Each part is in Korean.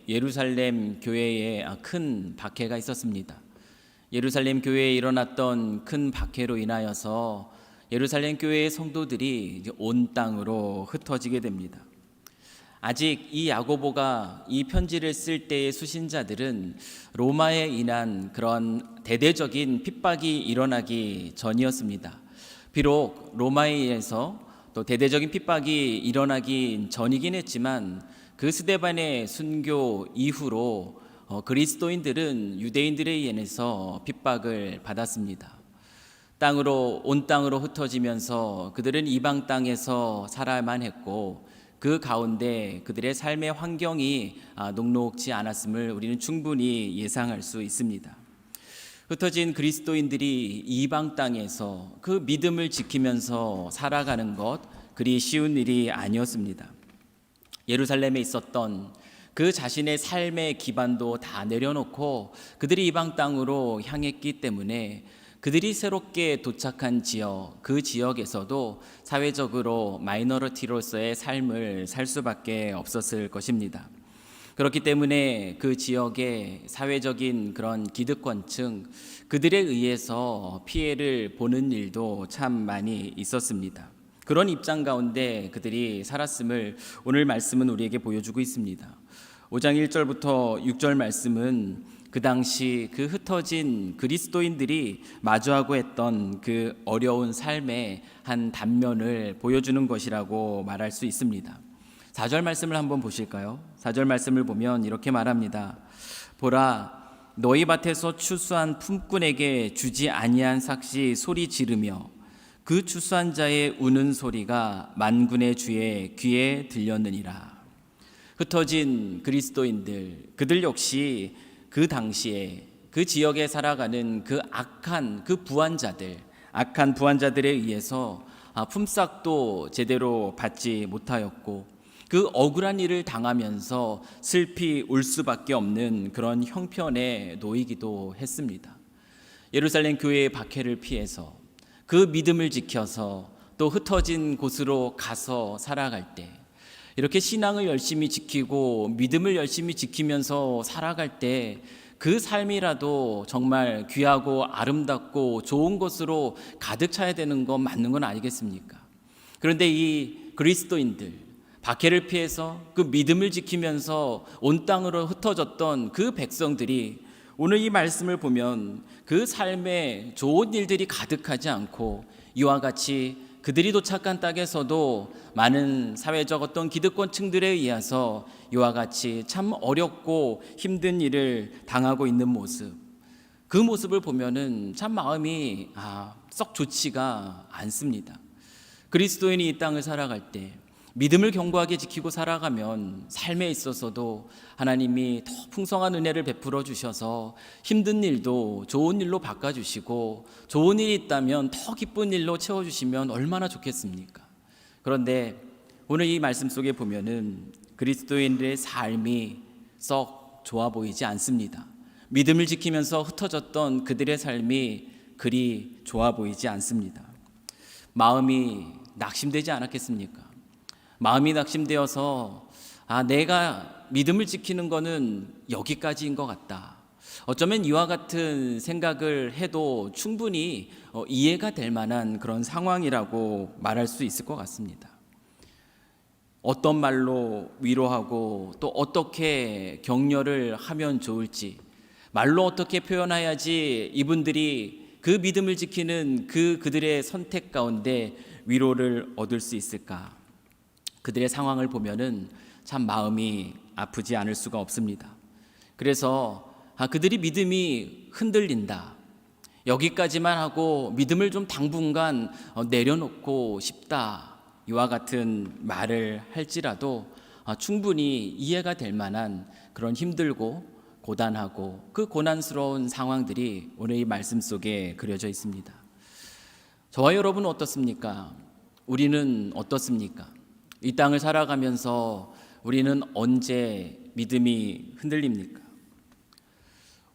예루살렘 교회에 큰 박해가 있었습니다. 예루살렘 교회에 일어났던 큰 박해로 인하여서 예루살렘 교회의 성도들이 온 땅으로 흩어지게 됩니다. 아직 이 야고보가 이 편지를 쓸 때의 수신자들은 로마에 인한 그런 대대적인 핍박이 일어나기 전이었습니다. 비록 로마에 의해서 또 대대적인 핍박이 일어나기 전이긴 했지만 그 스데반의 순교 이후로 그리스도인들은 유대인들에 의해서 핍박을 받았습니다. 온 땅으로 흩어지면서 그들은 이방 땅에서 살아야만 했고 그 가운데 그들의 삶의 환경이 녹록지 않았음을 우리는 충분히 예상할 수 있습니다. 흩어진 그리스도인들이 이방 땅에서 그 믿음을 지키면서 살아가는 것 그리 쉬운 일이 아니었습니다. 예루살렘에 있었던 그 자신의 삶의 기반도 다 내려놓고 그들이 이방 땅으로 향했기 때문에 그들이 새롭게 도착한 지역, 그 지역에서도 사회적으로 마이너리티로서의 삶을 살 수밖에 없었을 것입니다. 그렇기 때문에 그 지역의 사회적인 그런 기득권층, 그들에 의해서 피해를 보는 일도 참 많이 있었습니다. 그런 입장 가운데 그들이 살았음을 오늘 말씀은 우리에게 보여주고 있습니다. 5장 1절부터 6절 말씀은 그 당시 그 흩어진 그리스도인들이 마주하고 했던 그 어려운 삶의 한 단면을 보여주는 것이라고 말할 수 있습니다. 4절 말씀을 한번 보실까요? 4절 말씀을 보면 이렇게 말합니다. 보라, 너희 밭에서 추수한 품꾼에게 주지 아니한 삭시 소리 지르며 그 추수한 자의 우는 소리가 만군의 주의 귀에 들렸느니라. 흩어진 그리스도인들, 그들 역시 그 당시에 그 지역에 살아가는 그 악한 부한자들에 의해서 품삯도 제대로 받지 못하였고 그 억울한 일을 당하면서 슬피 울 수밖에 없는 그런 형편에 놓이기도 했습니다. 예루살렘 교회의 박해를 피해서 그 믿음을 지켜서 또 흩어진 곳으로 가서 살아갈 때 이렇게 신앙을 열심히 지키고 믿음을 열심히 지키면서 살아갈 때 그 삶이라도 정말 귀하고 아름답고 좋은 것으로 가득 차야 되는 건 맞는 건 아니겠습니까? 그런데 이 그리스도인들 박해를 피해서 그 믿음을 지키면서 온 땅으로 흩어졌던 그 백성들이 오늘 이 말씀을 보면 그 삶에 좋은 일들이 가득하지 않고 이와 같이 그들이 도착한 땅에서도 많은 사회적 어떤 기득권층들에 의해서 이와 같이 참 어렵고 힘든 일을 당하고 있는 모습, 그 모습을 보면은 참 마음이 썩 좋지가 않습니다. 그리스도인이 이 땅을 살아갈 때 믿음을 견고하게 지키고 살아가면 삶에 있어서도 하나님이 더 풍성한 은혜를 베풀어 주셔서 힘든 일도 좋은 일로 바꿔주시고 좋은 일이 있다면 더 기쁜 일로 채워주시면 얼마나 좋겠습니까? 그런데 오늘 이 말씀 속에 보면은 그리스도인들의 삶이 썩 좋아 보이지 않습니다. 믿음을 지키면서 흩어졌던 그들의 삶이 그리 좋아 보이지 않습니다. 마음이 낙심되지 않았겠습니까? 마음이 낙심되어서 내가 믿음을 지키는 거는 여기까지인 것 같다. 어쩌면 이와 같은 생각을 해도 충분히 이해가 될 만한 그런 상황이라고 말할 수 있을 것 같습니다. 어떤 말로 위로하고 또 어떻게 격려를 하면 좋을지, 말로 어떻게 표현해야지 이분들이 그 믿음을 지키는 그들의 선택 가운데 위로를 얻을 수 있을까? 그들의 상황을 보면은 참 마음이 아프지 않을 수가 없습니다. 그래서 그들이 믿음이 흔들린다, 여기까지만 하고 믿음을 좀 당분간 내려놓고 싶다, 이와 같은 말을 할지라도 충분히 이해가 될 만한 그런 힘들고 고단하고 그 고난스러운 상황들이 오늘 이 말씀 속에 그려져 있습니다. 저와 여러분은 어떻습니까? 우리는 어떻습니까? 이 땅을 살아가면서 우리는 언제 믿음이 흔들립니까?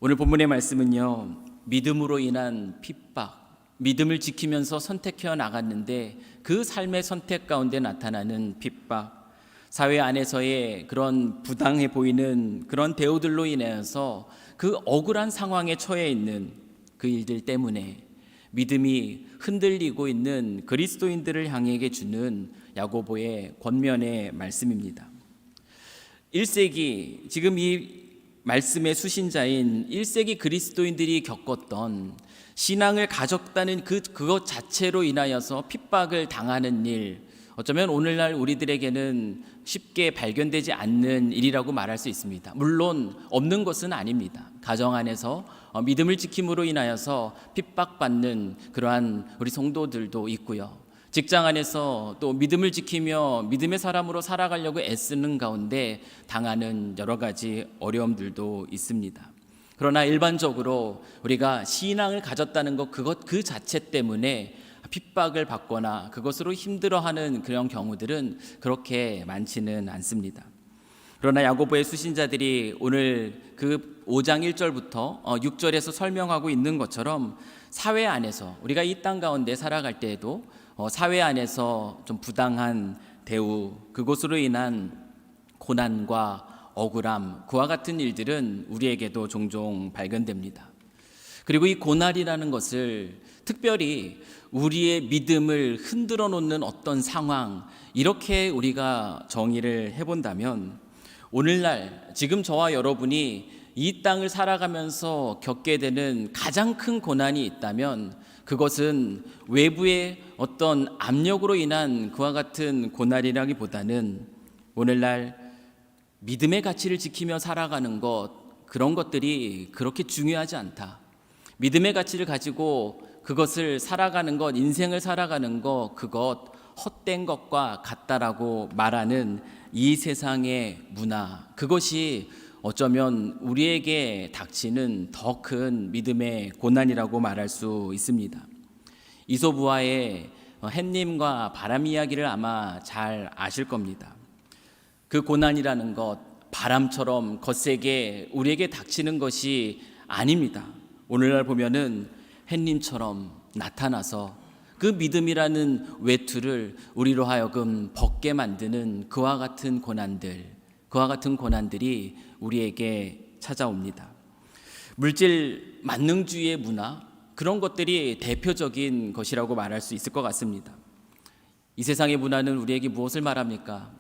오늘 본문의 말씀은요, 믿음으로 인한 핍박, 믿음을 지키면서 선택해 나갔는데 그 삶의 선택 가운데 나타나는 핍박, 사회 안에서의 그런 부당해 보이는 그런 대우들로 인해서 그 억울한 상황에 처해 있는 그 일들 때문에 믿음이 흔들리고 있는 그리스도인들을 향해 주는 야고보의 권면의 말씀입니다. 1세기 지금 이 말씀의 수신자인 1세기 그리스도인들이 겪었던 신앙을 가졌다는 그것 자체로 인하여서 핍박을 당하는 일, 어쩌면 오늘날 우리들에게는 쉽게 발견되지 않는 일이라고 말할 수 있습니다. 물론 없는 것은 아닙니다. 가정 안에서 믿음을 지킴으로 인하여서 핍박받는 그러한 우리 성도들도 있고요. 직장 안에서 또 믿음을 지키며 믿음의 사람으로 살아가려고 애쓰는 가운데 당하는 여러 가지 어려움들도 있습니다. 그러나 일반적으로 우리가 신앙을 가졌다는 것 그 자체 때문에 핍박을 받거나 그것으로 힘들어하는 그런 경우들은 그렇게 많지는 않습니다. 그러나 야고보의 수신자들이 오늘 그 5장 1절부터 6절에서 설명하고 있는 것처럼 사회 안에서 우리가 이 땅 가운데 살아갈 때에도 사회 안에서 좀 부당한 대우, 그것으로 인한 고난과 억울함, 그와 같은 일들은 우리에게도 종종 발견됩니다. 그리고 이 고난이라는 것을 특별히 우리의 믿음을 흔들어 놓는 어떤 상황, 이렇게 우리가 정의를 해본다면 오늘날 지금 저와 여러분이 이 땅을 살아가면서 겪게 되는 가장 큰 고난이 있다면 그것은 외부의 어떤 압력으로 인한 그와 같은 고난이라기보다는 오늘날 믿음의 가치를 지키며 살아가는 것, 그런 것들이 그렇게 중요하지 않다. 믿음의 가치를 가지고 그것을 살아가는 것, 인생을 살아가는 것, 그것 헛된 것과 같다라고 말하는 이 세상의 문화, 그것이 어쩌면 우리에게 닥치는 더 큰 믿음의 고난이라고 말할 수 있습니다. 이솝우화의 햇님과 바람 이야기를 아마 잘 아실 겁니다. 그 고난이라는 것, 바람처럼 거세게 우리에게 닥치는 것이 아닙니다. 오늘날 보면은 햇님처럼 나타나서 그 믿음이라는 외투를 우리로 하여금 벗게 만드는 그와 같은 고난들이 우리에게 찾아옵니다. 물질 만능주의의 문화, 그런 것들이 대표적인 것이라고 말할 수 있을 것 같습니다. 이 세상의 문화는 우리에게 무엇을 말합니까?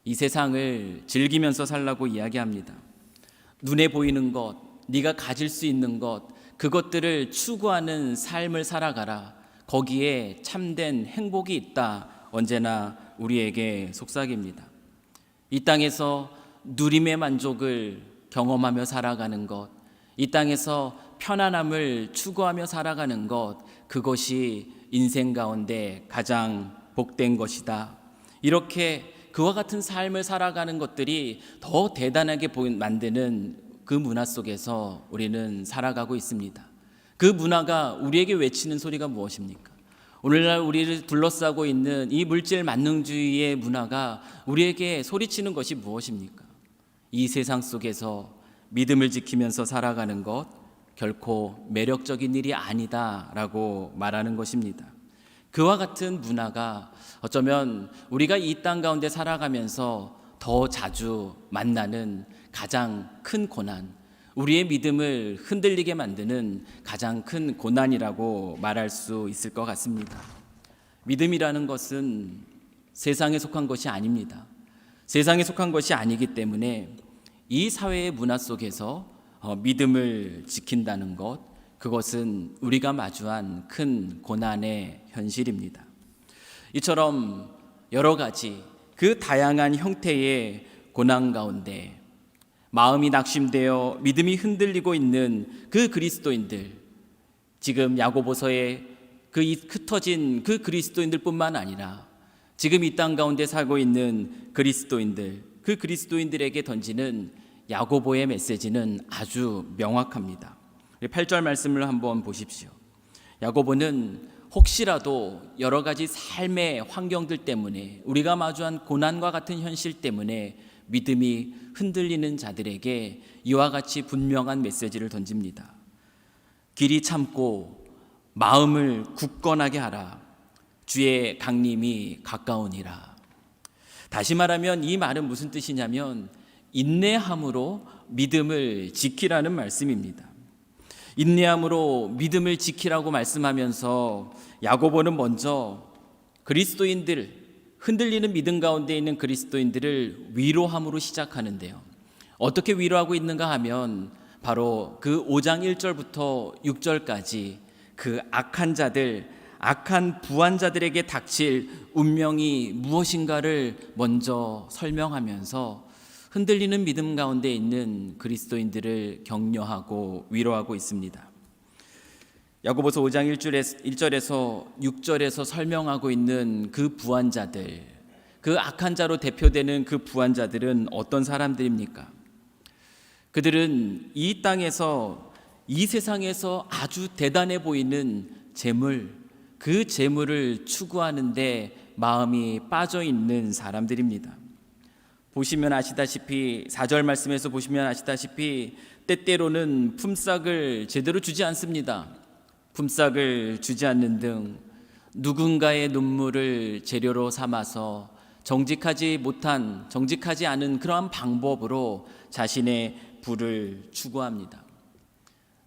이 세상을 즐기면서 살라고 이야기합니다. 눈에 보이는 것, 네가 가질 수 있는 것, 그것들을 추구하는 삶을 살아가라. 거기에 참된 행복이 있다. 언제나 우리에게 속삭입니다. 이 땅에서 누림의 만족을 경험하며 살아가는 것, 이 땅에서 편안함을 추구하며 살아가는 것, 그것이 인생 가운데 가장 복된 것이다. 이렇게 그와 같은 삶을 살아가는 것들이 더 대단하게 만드는 그 문화 속에서 우리는 살아가고 있습니다. 그 문화가 우리에게 외치는 소리가 무엇입니까? 오늘날 우리를 둘러싸고 있는 이 물질 만능주의의 문화가 우리에게 소리치는 것이 무엇입니까? 이 세상 속에서 믿음을 지키면서 살아가는 것 결코 매력적인 일이 아니다라고 말하는 것입니다. 그와 같은 문화가 어쩌면 우리가 이 땅 가운데 살아가면서 더 자주 만나는 가장 큰 고난, 우리의 믿음을 흔들리게 만드는 가장 큰 고난이라고 말할 수 있을 것 같습니다. 믿음이라는 것은 세상에 속한 것이 아닙니다. 세상에 속한 것이 아니기 때문에 이 사회의 문화 속에서 믿음을 지킨다는 것, 그것은 우리가 마주한 큰 고난의 현실입니다. 이처럼 여러 가지 그 다양한 형태의 고난 가운데 마음이 낙심되어 믿음이 흔들리고 있는 그 그리스도인들, 지금 야고보서에 그 흩어진 그 그리스도인들뿐만 아니라 지금 이 땅 가운데 살고 있는 그리스도인들, 그 그리스도인들에게 던지는 야고보의 메시지는 아주 명확합니다. 8절 말씀을 한번 보십시오. 야고보는 혹시라도 여러 가지 삶의 환경들 때문에, 우리가 마주한 고난과 같은 현실 때문에 믿음이 흔들리는 자들에게 이와 같이 분명한 메시지를 던집니다. 길이 참고 마음을 굳건하게 하라. 주의 강림이 가까우니라. 다시 말하면 이 말은 무슨 뜻이냐면 인내함으로 믿음을 지키라는 말씀입니다. 인내함으로 믿음을 지키라고 말씀하면서 야고보는 먼저 그리스도인들, 흔들리는 믿음 가운데 있는 그리스도인들을 위로함으로 시작하는데요. 어떻게 위로하고 있는가 하면 바로 그 5장 1절부터 6절까지 그 악한 자들, 악한 부한자들에게 닥칠 운명이 무엇인가를 먼저 설명하면서 흔들리는 믿음 가운데 있는 그리스도인들을 격려하고 위로하고 있습니다. 야고보서 5장 1절에서 6절에서 설명하고 있는 그 부한자들, 그 악한 자로 대표되는 그 부한자들은 어떤 사람들입니까? 그들은 이 땅에서, 이 세상에서 아주 대단해 보이는 재물, 그 재물을 추구하는데 마음이 빠져 있는 사람들입니다. 보시면 아시다시피 4절 말씀에서 보시면 아시다시피 때때로는 품삯을 제대로 주지 않습니다. 품삯을 주지 않는 등 누군가의 눈물을 재료로 삼아서 정직하지 않은 그러한 방법으로 자신의 부를 추구합니다.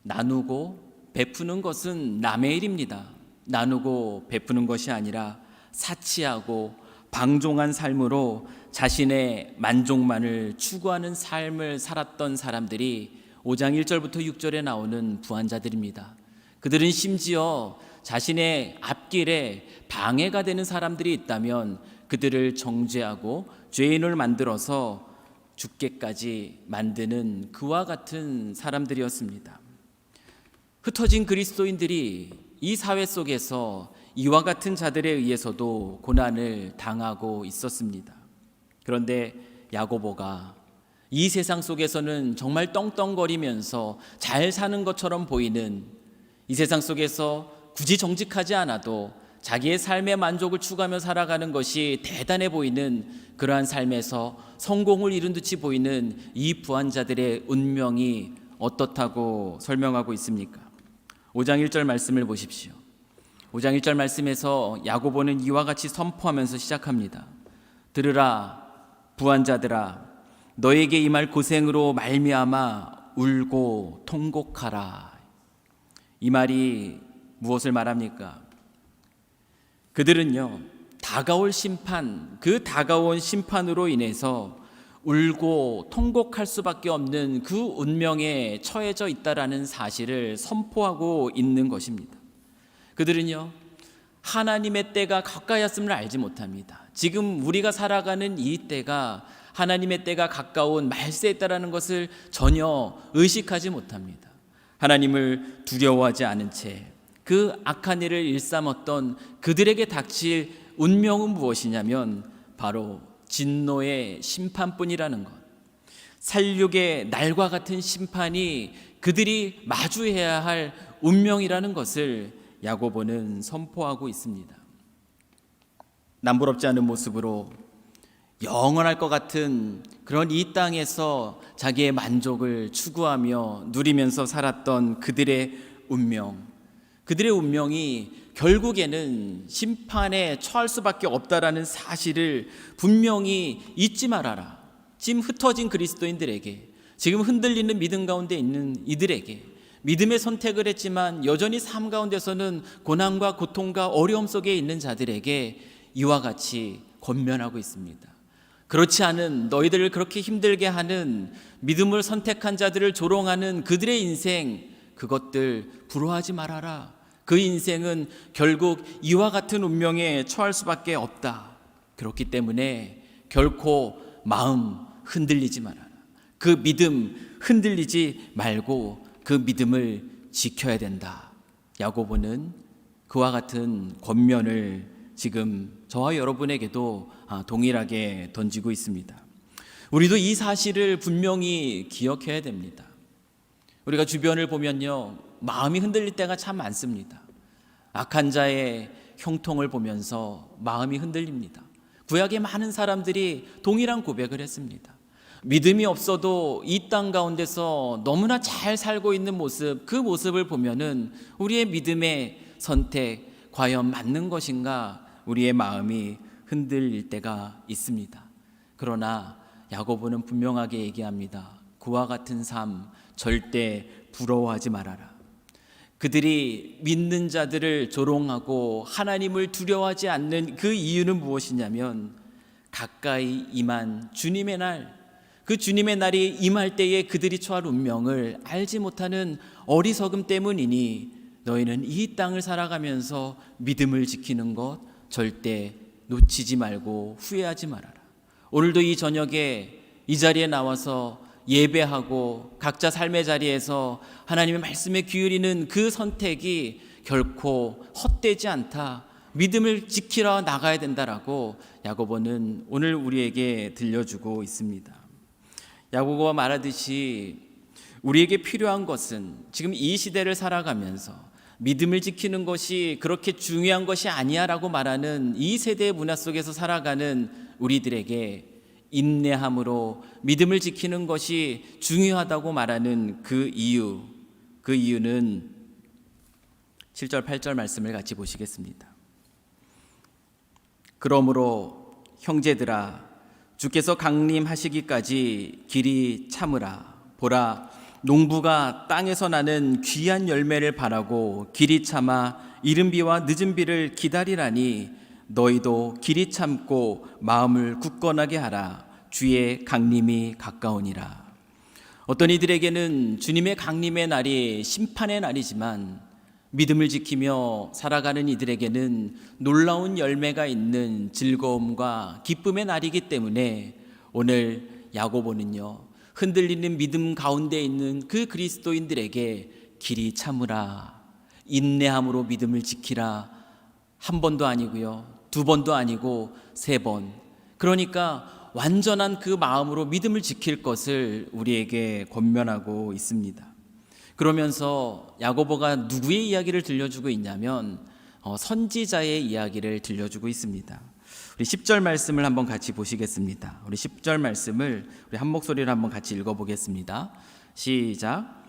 나누고 베푸는 것은 남의 일입니다. 나누고 베푸는 것이 아니라 사치하고 방종한 삶으로 자신의 만족만을 추구하는 삶을 살았던 사람들이 5장 1절부터 6절에 나오는 부한자들입니다. 그들은 심지어 자신의 앞길에 방해가 되는 사람들이 있다면 그들을 정죄하고 죄인을 만들어서 죽게까지 만드는 그와 같은 사람들이었습니다. 흩어진 그리스도인들이 이 사회 속에서 이와 같은 자들에 의해서도 고난을 당하고 있었습니다. 그런데 야고보가 이 세상 속에서는 정말 떵떵거리면서 잘 사는 것처럼 보이는, 이 세상 속에서 굳이 정직하지 않아도 자기의 삶의 만족을 추구하며 살아가는 것이 대단해 보이는 그러한 삶에서 성공을 이룬 듯이 보이는 이 부한자들의 운명이 어떻다고 설명하고 있습니까? 5장 1절 말씀을 보십시오. 5장 1절 말씀에서 야고보는 이와 같이 선포하면서 시작합니다. 들으라 부한자들아, 너에게 임할 고생으로 말미암아 울고 통곡하라. 이 말이 무엇을 말합니까? 그들은요, 다가올 심판, 그 다가온 심판으로 인해서 울고 통곡할 수밖에 없는 그 운명에 처해져 있다라는 사실을 선포하고 있는 것입니다. 그들은요, 하나님의 때가 가까이 왔음을 알지 못합니다. 지금 우리가 살아가는 이 때가 하나님의 때가 가까운 말세에 있다라는 것을 전혀 의식하지 못합니다. 하나님을 두려워하지 않은 채 그 악한 일을 일삼았던 그들에게 닥칠 운명은 무엇이냐면 바로 진노의 심판뿐이라는 것, 살육의 날과 같은 심판이 그들이 마주해야 할 운명이라는 것을 야고보는 선포하고 있습니다. 남부럽지 않은 모습으로 영원할 것 같은 그런 이 땅에서 자기의 만족을 추구하며 누리면서 살았던 그들의 운명이 결국에는 심판에 처할 수밖에 없다라는 사실을 분명히 잊지 말아라. 지금 흩어진 그리스도인들에게, 지금 흔들리는 믿음 가운데 있는 이들에게, 믿음의 선택을 했지만 여전히 삶 가운데서는 고난과 고통과 어려움 속에 있는 자들에게 이와 같이 권면하고 있습니다. 그렇지 않은, 너희들을 그렇게 힘들게 하는, 믿음을 선택한 자들을 조롱하는 그들의 인생, 그것들 부러워하지 말아라. 그 인생은 결국 이와 같은 운명에 처할 수밖에 없다. 그렇기 때문에 결코 마음 흔들리지 말아라. 그 믿음 흔들리지 말고 그 믿음을 지켜야 된다. 야고보는 그와 같은 권면을 지금 저와 여러분에게도 동일하게 던지고 있습니다. 우리도 이 사실을 분명히 기억해야 됩니다. 우리가 주변을 보면요, 마음이 흔들릴 때가 참 많습니다. 악한 자의 형통을 보면서 마음이 흔들립니다. 구약의 많은 사람들이 동일한 고백을 했습니다. 믿음이 없어도 이 땅 가운데서 너무나 잘 살고 있는 모습, 그 모습을 보면은 우리의 믿음의 선택 과연 맞는 것인가, 우리의 마음이 흔들릴 때가 있습니다. 그러나 야고보는 분명하게 얘기합니다. 그와 같은 삶 절대 부러워하지 말아라. 그들이 믿는 자들을 조롱하고 하나님을 두려워하지 않는 그 이유는 무엇이냐면 가까이 임한 주님의 날, 그 주님의 날이 임할 때에 그들이 처할 운명을 알지 못하는 어리석음 때문이니 너희는 이 땅을 살아가면서 믿음을 지키는 것 절대 놓치지 말고 후회하지 말아라. 오늘도 이 저녁에 이 자리에 나와서 예배하고 각자 삶의 자리에서 하나님의 말씀에 기울이는 그 선택이 결코 헛되지 않다. 믿음을 지키러 나가야 된다라고 야고보는 오늘 우리에게 들려주고 있습니다. 야고보가 말하듯이 우리에게 필요한 것은 지금 이 시대를 살아가면서 믿음을 지키는 것이 그렇게 중요한 것이 아니야라고 말하는 이 세대의 문화 속에서 살아가는 우리들에게 인내함으로 믿음을 지키는 것이 중요하다고 말하는 그 이유는 7절 8절 말씀을 같이 보시겠습니다. 그러므로 형제들아 주께서 강림하시기까지 길이 참으라. 보라 농부가 땅에서 나는 귀한 열매를 바라고 길이 참아 이른 비와 늦은 비를 기다리라니 너희도 길이 참고 마음을 굳건하게 하라. 주의 강림이 가까우니라. 어떤 이들에게는 주님의 강림의 날이 심판의 날이지만 믿음을 지키며 살아가는 이들에게는 놀라운 열매가 있는 즐거움과 기쁨의 날이기 때문에 오늘 야고보는요, 흔들리는 믿음 가운데 있는 그 그리스도인들에게 길이 참으라, 인내함으로 믿음을 지키라. 한 번도 아니고요, 두 번도 아니고 세 번. 그러니까 완전한 그 마음으로 믿음을 지킬 것을 우리에게 권면하고 있습니다. 그러면서 야고보가 누구의 이야기를 들려주고 있냐면 선지자의 이야기를 들려주고 있습니다. 우리 10절 말씀을 한번 같이 보시겠습니다. 우리 10절 말씀을 우리 한 목소리로 한번 같이 읽어보겠습니다. 시작.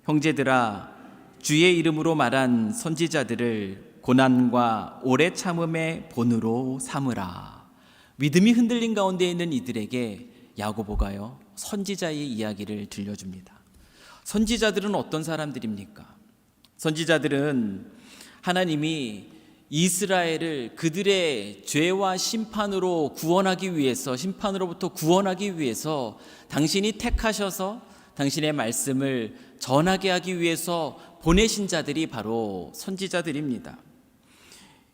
형제들아 주의 이름으로 말한 선지자들을 고난과 오래 참음의 본으로 삼으라. 믿음이 흔들린 가운데 있는 이들에게 야고보가요 선지자의 이야기를 들려줍니다. 선지자들은 어떤 사람들입니까? 선지자들은 하나님이 이스라엘을 그들의 죄와 심판으로부터 구원하기 위해서 당신이 택하셔서 당신의 말씀을 전하게 하기 위해서 보내신 자들이 바로 선지자들입니다.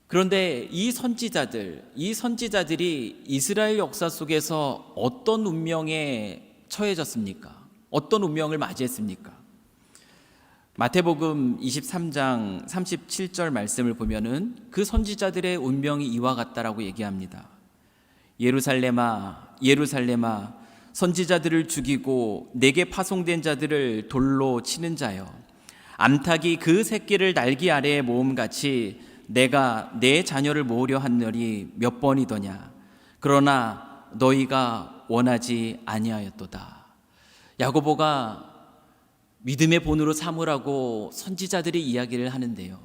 그런데 이 선지자들이 이스라엘 역사 속에서 어떤 운명에 처해졌습니까? 어떤 운명을 맞이했습니까? 마태복음 23장 37절 말씀을 보면은 그 선지자들의 운명이 이와 같다라고 얘기합니다. 예루살렘아 예루살렘아 선지자들을 죽이고 내게 파송된 자들을 돌로 치는 자여, 암탉이 그 새끼를 날개 아래에 모음같이 내가 내 자녀를 모으려 하느니 몇 번이더냐. 그러나 너희가 원하지 아니하였도다. 야고보가 믿음의 본으로 삼으라고 선지자들이 이야기를 하는데요,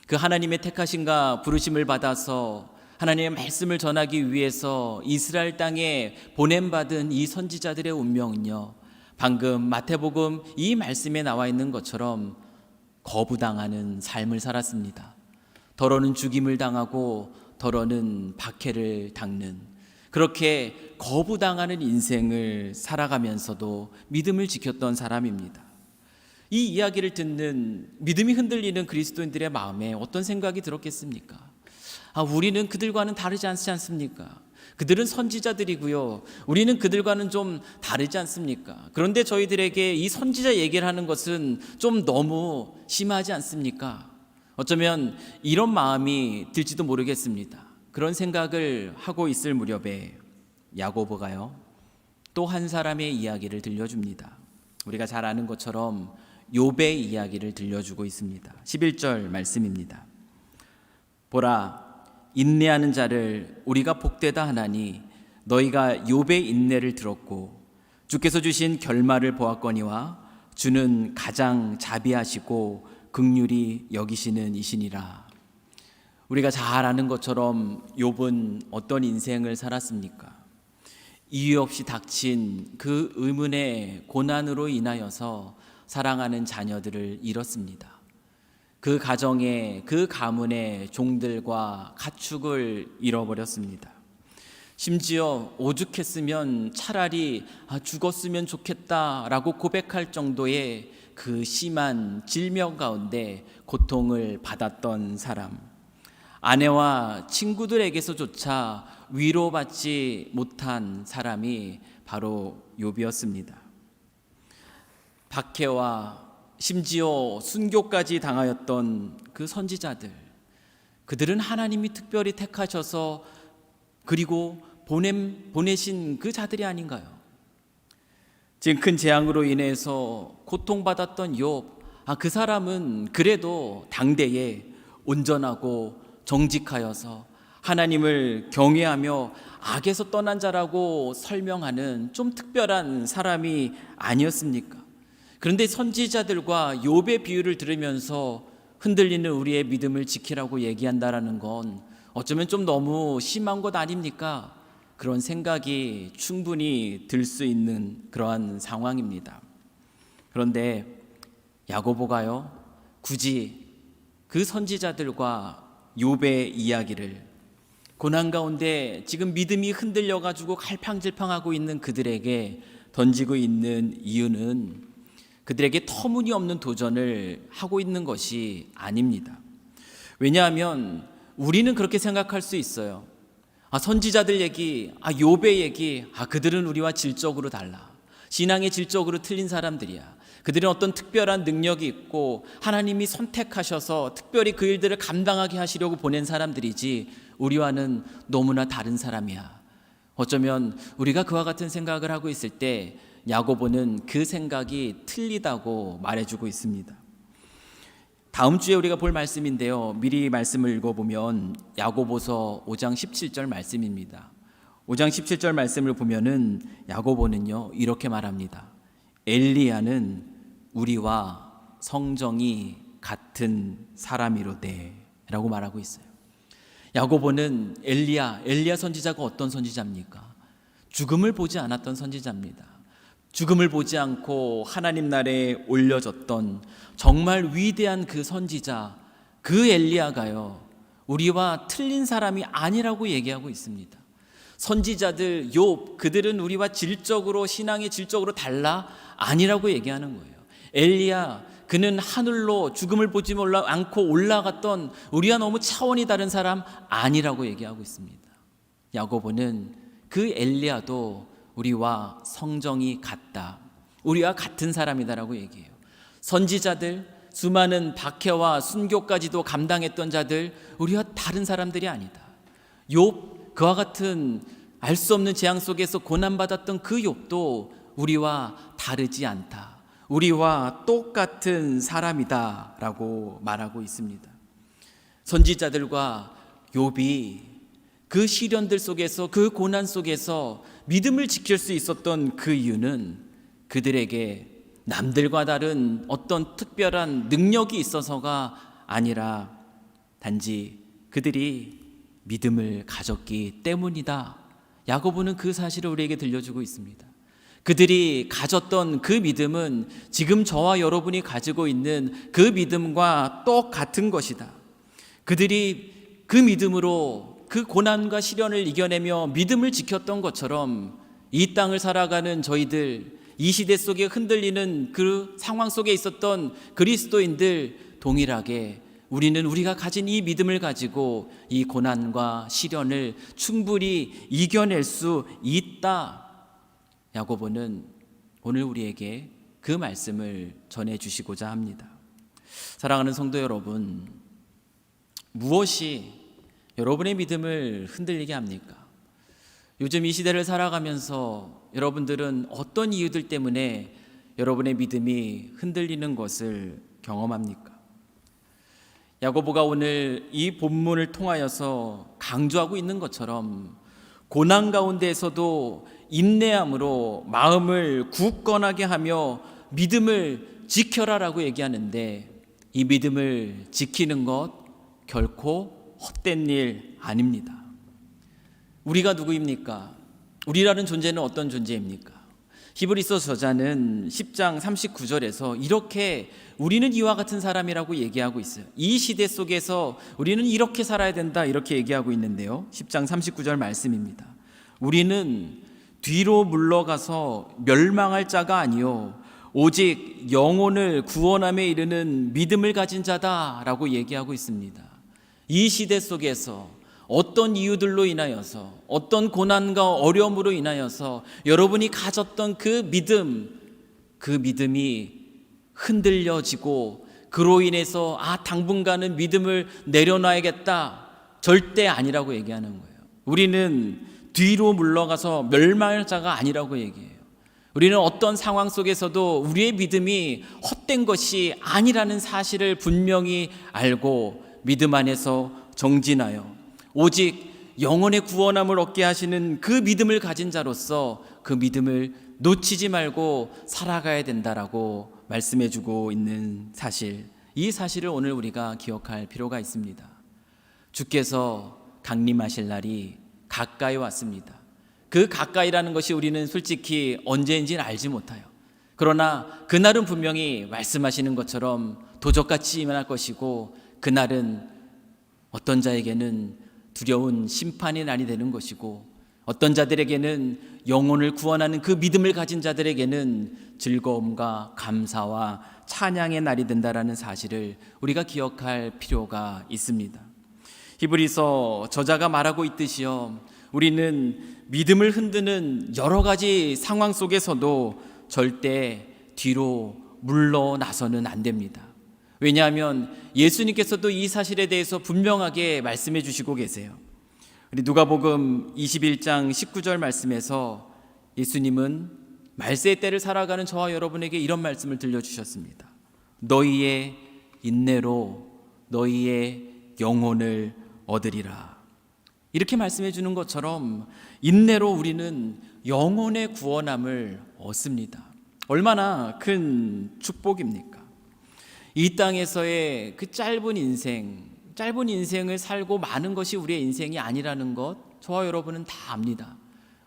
그 하나님의 택하심과 부르심을 받아서 하나님의 말씀을 전하기 위해서 이스라엘 땅에 보냄받은 이 선지자들의 운명은요, 방금 마태복음 이 말씀에 나와 있는 것처럼 거부당하는 삶을 살았습니다. 더러는 죽임을 당하고 더러는 박해를 당는, 그렇게 거부당하는 인생을 살아가면서도 믿음을 지켰던 사람입니다. 이 이야기를 듣는 믿음이 흔들리는 그리스도인들의 마음에 어떤 생각이 들었겠습니까? 우리는 그들과는 다르지 않습니까? 그들은 선지자들이고요, 우리는 그들과는 좀 다르지 않습니까? 그런데 저희들에게 이 선지자 얘기를 하는 것은 좀 너무 심하지 않습니까? 어쩌면 이런 마음이 들지도 모르겠습니다. 그런 생각을 하고 있을 무렵에 야고보가요 또 한 사람의 이야기를 들려줍니다. 우리가 잘 아는 것처럼 욥의 이야기를 들려주고 있습니다. 11절 말씀입니다. 보라 인내하는 자를 우리가 복되다 하나니 너희가 욥의 인내를 들었고 주께서 주신 결말을 보았거니와 주는 가장 자비하시고 긍휼히 여기시는 이시니라. 우리가 잘 아는 것처럼 욥은 어떤 인생을 살았습니까? 이유 없이 닥친 그 의문의 고난으로 인하여서 사랑하는 자녀들을 잃었습니다. 그 가정의 그 가문의 종들과 가축을 잃어버렸습니다. 심지어 오죽했으면 차라리 죽었으면 좋겠다라고 고백할 정도의 그 심한 질병 가운데 고통을 받았던 사람, 아내와 친구들에게서조차 위로받지 못한 사람이 바로 욥이었습니다. 박해와 심지어 순교까지 당하였던 그 선지자들, 그들은 하나님이 특별히 택하셔서 그리고 보내신 그 자들이 아닌가요? 지금 큰 재앙으로 인해서 고통받았던 욥, 그 사람은 그래도 당대에 온전하고 정직하여서 하나님을 경외하며 악에서 떠난 자라고 설명하는 좀 특별한 사람이 아니었습니까? 그런데 선지자들과 욥의 비유를 들으면서 흔들리는 우리의 믿음을 지키라고 얘기한다라는 건 어쩌면 좀 너무 심한 것 아닙니까? 그런 생각이 충분히 들 수 있는 그러한 상황입니다. 그런데 야고보가요, 굳이 그 선지자들과 욥의 이야기를 고난 가운데 지금 믿음이 흔들려가지고 갈팡질팡하고 있는 그들에게 던지고 있는 이유는 그들에게 터무니없는 도전을 하고 있는 것이 아닙니다. 왜냐하면 우리는 그렇게 생각할 수 있어요. 선지자들 얘기, 욥의 얘기, 그들은 우리와 질적으로 달라. 신앙의 질적으로 틀린 사람들이야. 그들은 어떤 특별한 능력이 있고 하나님이 선택하셔서 특별히 그 일들을 감당하게 하시려고 보낸 사람들이지 우리와는 너무나 다른 사람이야. 어쩌면 우리가 그와 같은 생각을 하고 있을 때 야고보는 그 생각이 틀리다고 말해주고 있습니다. 다음 주에 우리가 볼 말씀인데요, 미리 말씀을 읽어보면 야고보서 5장 17절 말씀입니다. 5장 17절 말씀을 보면은 야고보는요 이렇게 말합니다. 엘리야는 우리와 성정이 같은 사람이로되 라고 말하고 있어요. 야고보는 엘리야 선지자가 어떤 선지자입니까? 죽음을 보지 않았던 선지자입니다. 죽음을 보지 않고 하나님 나라에 올려졌던 정말 위대한 그 선지자, 그 엘리야가요 우리와 틀린 사람이 아니라고 얘기하고 있습니다. 선지자들 욥, 그들은 우리와 질적으로, 신앙의 질적으로 달라? 아니라고 얘기하는 거예요. 엘리야, 그는 하늘로 죽음을 보지 않고 올라갔던 우리와 너무 차원이 다른 사람 아니라고 얘기하고 있습니다. 야고보는 그 엘리야도 우리와 성정이 같다, 우리와 같은 사람이다라고 얘기해요. 선지자들, 수많은 박해와 순교까지도 감당했던 자들, 우리와 다른 사람들이 아니다. 욥, 그와 같은 알 수 없는 재앙 속에서 고난받았던 그 욥도 우리와 다르지 않다, 우리와 똑같은 사람이다 라고 말하고 있습니다. 선지자들과 욥이 그 시련들 속에서, 그 고난 속에서 믿음을 지킬 수 있었던 그 이유는 그들에게 남들과 다른 어떤 특별한 능력이 있어서가 아니라 단지 그들이 믿음을 가졌기 때문이다. 야고보는 그 사실을 우리에게 들려주고 있습니다. 그들이 가졌던 그 믿음은 지금 저와 여러분이 가지고 있는 그 믿음과 똑같은 것이다. 그들이 그 믿음으로 그 고난과 시련을 이겨내며 믿음을 지켰던 것처럼 이 땅을 살아가는 저희들, 이 시대 속에 흔들리는 그 상황 속에 있었던 그리스도인들 동일하게 우리는 우리가 가진 이 믿음을 가지고 이 고난과 시련을 충분히 이겨낼 수 있다. 야고보는 오늘 우리에게 그 말씀을 전해주시고자 합니다. 사랑하는 성도 여러분, 무엇이 여러분의 믿음을 흔들리게 합니까? 요즘 이 시대를 살아가면서 여러분들은 어떤 이유들 때문에 여러분의 믿음이 흔들리는 것을 경험합니까? 야고보가 오늘 이 본문을 통하여서 강조하고 있는 것처럼 고난 가운데에서도 인내함으로 마음을 굳건하게 하며 믿음을 지켜라라고 얘기하는데, 이 믿음을 지키는 것 결코 헛된 일 아닙니다. 우리가 누구입니까? 우리라는 존재는 어떤 존재입니까? 히브리서 저자는 10장 39절에서 이렇게 우리는 이와 같은 사람이라고 얘기하고 있어요. 이 시대 속에서 우리는 이렇게 살아야 된다 이렇게 얘기하고 있는데요. 10장 39절 말씀입니다. 우리는 뒤로 물러가서 멸망할 자가 아니요 오직 영혼을 구원함에 이르는 믿음을 가진 자다라고 얘기하고 있습니다. 이 시대 속에서 어떤 이유들로 인하여서 어떤 고난과 어려움으로 인하여서 여러분이 가졌던 그 믿음이 흔들려지고 그로 인해서 당분간은 믿음을 내려놔야겠다 절대 아니라고 얘기하는 거예요. 우리는 뒤로 물러가서 멸망할 자가 아니라고 얘기해요. 우리는 어떤 상황 속에서도 우리의 믿음이 헛된 것이 아니라는 사실을 분명히 알고 믿음 안에서 정진하여 오직 영혼의 구원함을 얻게 하시는 그 믿음을 가진 자로서 그 믿음을 놓치지 말고 살아가야 된다라고 말씀해주고 있는 사실, 이 사실을 오늘 우리가 기억할 필요가 있습니다. 주께서 강림하실 날이 가까이 왔습니다. 그 가까이라는 것이 우리는 솔직히 언제인지는 알지 못해요. 그러나 그날은 분명히 말씀하시는 것처럼 도적같이 임할 것이고 그날은 어떤 자에게는 두려운 심판의 날이 되는 것이고 어떤 자들에게는 영혼을 구원하는 그 믿음을 가진 자들에게는 즐거움과 감사와 찬양의 날이 된다라는 사실을 우리가 기억할 필요가 있습니다. 히브리서 저자가 말하고 있듯이요, 우리는 믿음을 흔드는 여러 가지 상황 속에서도 절대 뒤로 물러나서는 안 됩니다. 왜냐하면 예수님께서도 이 사실에 대해서 분명하게 말씀해 주시고 계세요. 우리 누가복음 21장 19절 말씀에서 예수님은 말세의 때를 살아가는 저와 여러분에게 이런 말씀을 들려주셨습니다. 너희의 인내로 너희의 영혼을 얻으리라. 이렇게 말씀해 주는 것처럼 인내로 우리는 영혼의 구원함을 얻습니다. 얼마나 큰 축복입니까? 이 땅에서의 그 짧은 인생을 살고 마는 것이 우리의 인생이 아니라는 것 저와 여러분은 다 압니다.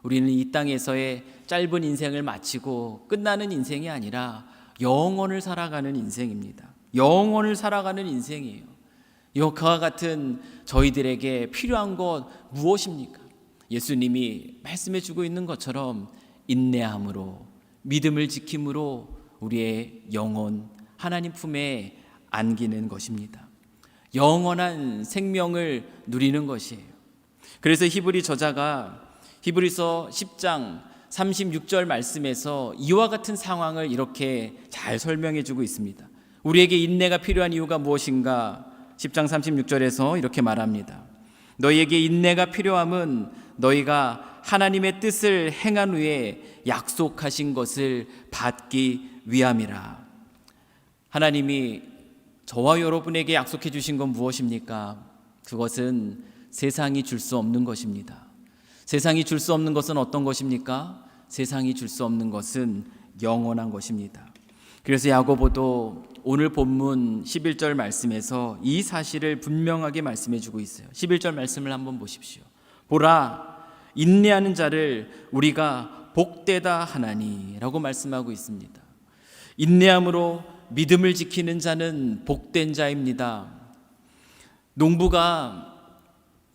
우리는 이 땅에서의 짧은 인생을 마치고 끝나는 인생이 아니라 영원을 살아가는 인생입니다. 영원을 살아가는 인생이에요. 그와 같은 저희들에게 필요한 것 무엇입니까? 예수님이 말씀해 주고 있는 것처럼 인내함으로 믿음을 지킴으로 우리의 영혼 하나님 품에 안기는 것입니다. 영원한 생명을 누리는 것이에요. 그래서 히브리 저자가 히브리서 10장 36절 말씀에서 이와 같은 상황을 이렇게 잘 설명해 주고 있습니다. 우리에게 인내가 필요한 이유가 무엇인가? 10장 36절에서 이렇게 말합니다. 너희에게 인내가 필요함은 너희가 하나님의 뜻을 행한 후에 약속하신 것을 받기 위함이라. 하나님이 저와 여러분에게 약속해 주신 건 무엇입니까? 그것은 세상이 줄 수 없는 것입니다. 세상이 줄 수 없는 것은 어떤 것입니까? 세상이 줄 수 없는 것은 영원한 것입니다. 그래서 야고보도 오늘 본문 11절 말씀에서 이 사실을 분명하게 말씀해 주고 있어요. 11절 말씀을 한번 보십시오. 보라, 인내하는 자를 우리가 복되다 하나니 라고 말씀하고 있습니다. 인내함으로 믿음을 지키는 자는 복된 자입니다. 농부가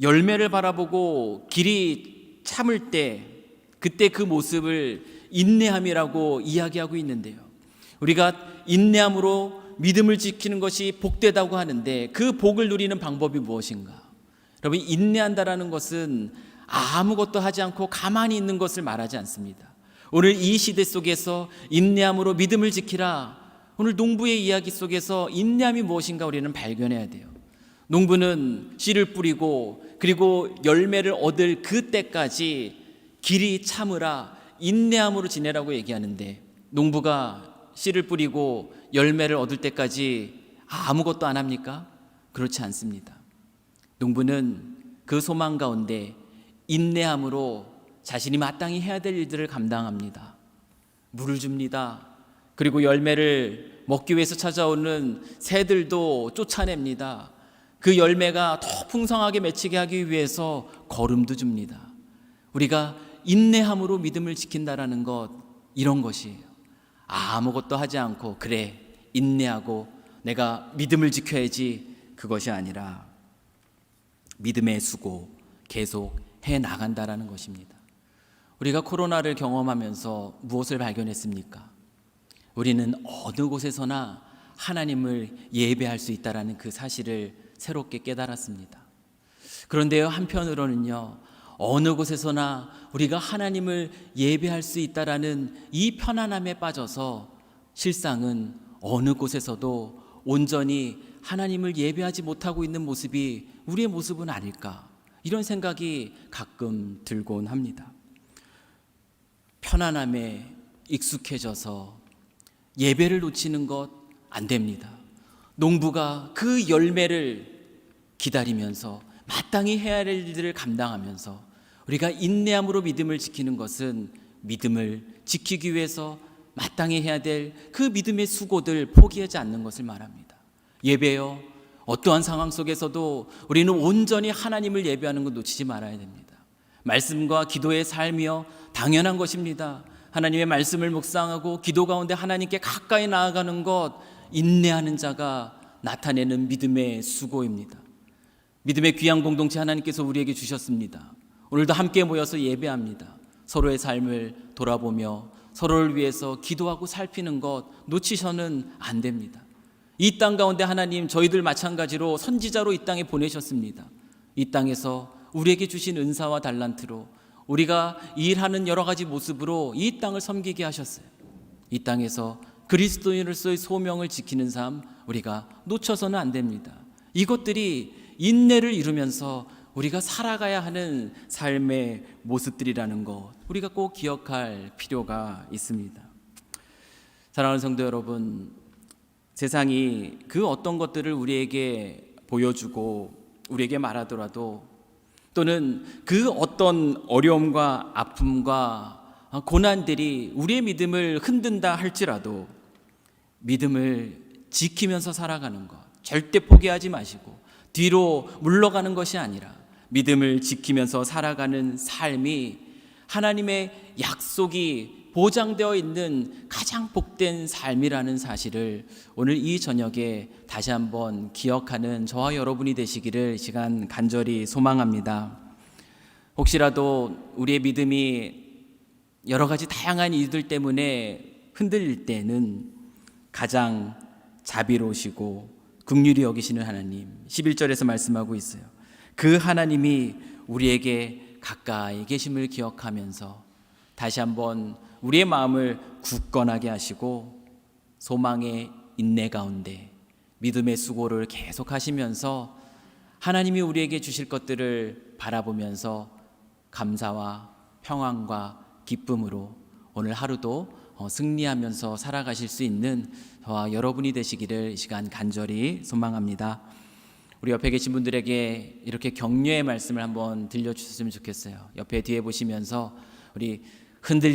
열매를 바라보고 길이 참을 때 그때 그 모습을 인내함이라고 이야기하고 있는데요. 우리가 인내함으로 믿음을 지키는 것이 복되다고 하는데 그 복을 누리는 방법이 무엇인가? 여러분, 인내한다라는 것은 아무것도 하지 않고 가만히 있는 것을 말하지 않습니다. 오늘 이 시대 속에서 인내함으로 믿음을 지키라. 오늘 농부의 이야기 속에서 인내함이 무엇인가 우리는 발견해야 돼요. 농부는 씨를 뿌리고 그리고 열매를 얻을 그때까지 길이 참으라, 인내함으로 지내라고 얘기하는데 농부가 씨를 뿌리고 열매를 얻을 때까지 아무것도 안 합니까? 그렇지 않습니다. 농부는 그 소망 가운데 인내함으로 자신이 마땅히 해야 될 일들을 감당합니다. 물을 줍니다. 그리고 열매를 먹기 위해서 찾아오는 새들도 쫓아냅니다. 그 열매가 더 풍성하게 맺히게 하기 위해서 거름도 줍니다. 우리가 인내함으로 믿음을 지킨다라는 것, 이런 것이에요. 아무것도 하지 않고 그래 인내하고 내가 믿음을 지켜야지, 그것이 아니라 믿음의 수고 계속 해 나간다라는 것입니다. 우리가 코로나를 경험하면서 무엇을 발견했습니까? 우리는 어느 곳에서나 하나님을 예배할 수 있다라는 그 사실을 새롭게 깨달았습니다. 그런데요, 한편으로는요, 어느 곳에서나 우리가 하나님을 예배할 수 있다라는 이 편안함에 빠져서 실상은 어느 곳에서도 온전히 하나님을 예배하지 못하고 있는 모습이 우리의 모습은 아닐까, 이런 생각이 가끔 들곤 합니다. 편안함에 익숙해져서 예배를 놓치는 것 안 됩니다. 농부가 그 열매를 기다리면서 마땅히 해야 할 일들을 감당하면서 우리가 인내함으로 믿음을 지키는 것은 믿음을 지키기 위해서 마땅히 해야 될 그 믿음의 수고들 포기하지 않는 것을 말합니다. 예배요, 어떠한 상황 속에서도 우리는 온전히 하나님을 예배하는 것 놓치지 말아야 됩니다. 말씀과 기도의 삶이요, 당연한 것입니다. 하나님의 말씀을 묵상하고 기도 가운데 하나님께 가까이 나아가는 것, 인내하는 자가 나타내는 믿음의 수고입니다. 믿음의 귀한 공동체 하나님께서 우리에게 주셨습니다. 오늘도 함께 모여서 예배합니다. 서로의 삶을 돌아보며 서로를 위해서 기도하고 살피는 것 놓치셔는 안 됩니다. 이 땅 가운데 하나님 저희들 마찬가지로 선지자로 이 땅에 보내셨습니다. 이 땅에서 우리에게 주신 은사와 달란트로 우리가 일하는 여러 가지 모습으로 이 땅을 섬기게 하셨어요. 이 땅에서 그리스도인으로서의 소명을 지키는 삶, 우리가 놓쳐서는 안 됩니다. 이것들이 인내를 이루면서 우리가 살아가야 하는 삶의 모습들이라는 것, 우리가 꼭 기억할 필요가 있습니다. 사랑하는 성도 여러분, 세상이 그 어떤 것들을 우리에게 보여주고 우리에게 말하더라도, 또는 그 어떤 어려움과 아픔과 고난들이 우리의 믿음을 흔든다 할지라도 믿음을 지키면서 살아가는 것 절대 포기하지 마시고 뒤로 물러가는 것이 아니라 믿음을 지키면서 살아가는 삶이 하나님의 약속이 보장되어 있는 가장 복된 삶이라는 사실을 오늘 이 저녁에 다시 한번 기억하는 저와 여러분이 되시기를 이 시간 간절히 소망합니다. 혹시라도 우리의 믿음이 여러 가지 다양한 이유들 때문에 흔들릴 때는 가장 자비로우시고 긍휼히 여기시는 하나님, 11절에서 말씀하고 있어요. 그 하나님이 우리에게 가까이 계심을 기억하면서 다시 한번 우리의 마음을 굳건하게 하시고 소망의 인내 가운데 믿음의 수고를 계속하시면서 하나님이 우리에게 주실 것들을 바라보면서 감사와 평안과 기쁨으로 오늘 하루도 승리하면서 살아가실 수 있는 저와 여러분이 되시기를 이 시간 간절히 소망합니다. 우리 옆에 계신 분들에게 이렇게 격려의 말씀을 한번 들려주셨으면 좋겠어요. 옆에 뒤에 보시면서 우리 흔들리